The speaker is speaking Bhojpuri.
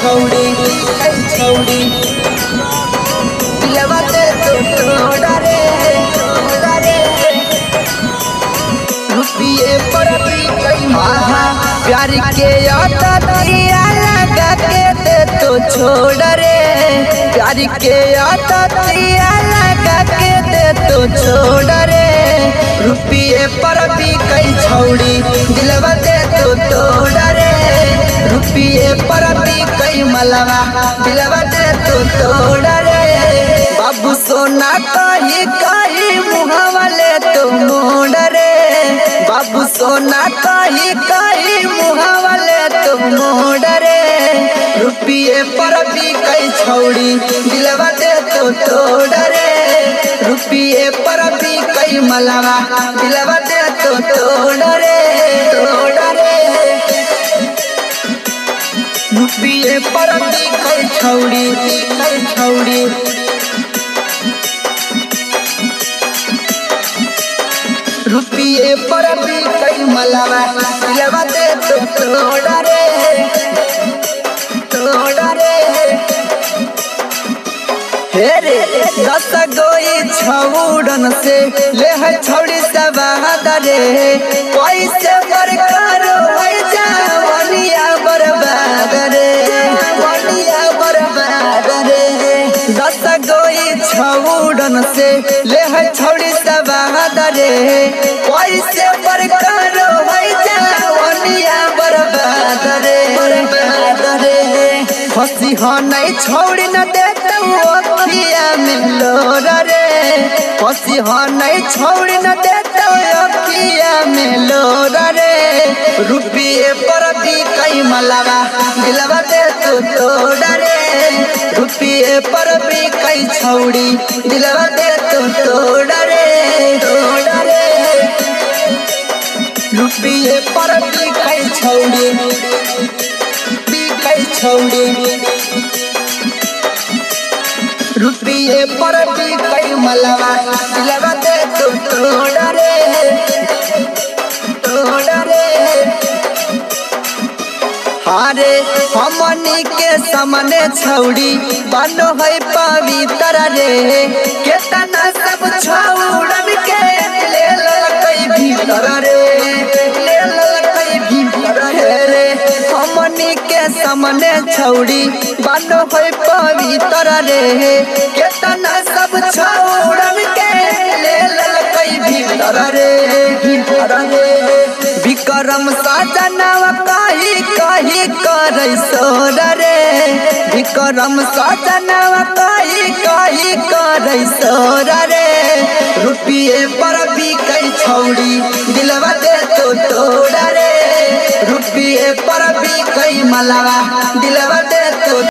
छौड़ी दिलवा दे तोड़ा रे रुपये पर भी कई महा प्यार के दिया लगा के दे तो छोड़ रे प्यार के दिया लगा के दे तो छोड़ रे रुपये पर भी कई छौड़ी दिलवा दे तो तोड़ रे रुपये पर भी कई मलवा दिलवा दे तो तोड़ रे बाबू सोना कही मुहावले तो मोड़ रे बाबू सोना कही मुहावले तो मोड़ रे रुपये पर भी कई छौड़ी दिलवा दे तो तोड़ रे रुपये पर भी कई मलवा दिलवा दे तो तोड़ रे रुपये पर भी कई छौड़ी रुपये पर भी कई मलवा दिलवा दे तो तोड़ रे हे रे 10 गोई छौड़न से ले है छौड़ी सब रे कैसे बरकार हो जावनिया बर्बाद रे 10 गोई छौड़न से ले है छौड़ी सब रे कैसे बरकार हो जावनिया बर्बाद रे हंसी हो नहीं छोड़ी न देता अखिया में लोर रे हंसी हो नहीं छोड़ी न देता अखिया में लोर रे रुपये पर भी कई मलवा दिलवा दे तो तोड़ रे रुपये पर भी कई छौड़ी दिलवा दे तो तोड़ रे रुपये पर भी कई छौड़ी रुपये पर भी कई मलवा दिलवा दे तो तोड़ रे हारे हमनी के सामने छौड़ी बनो है पवित्र रे केतना सब छौड़न के ले ललकई भीतर रे हमनी के सामने छौड़ी बनो है पवित्र रे केतना सब छौड़न के ले ललकई भीतर रे विक्रम सजनवा कही करे सोर रे विक्रम सजनवा कही करे सोर रे रुपये पर भी कई छौड़ी दिलवा दे तो तोड़ रे रुपये पर भी कई मलवा दिलवा दे तो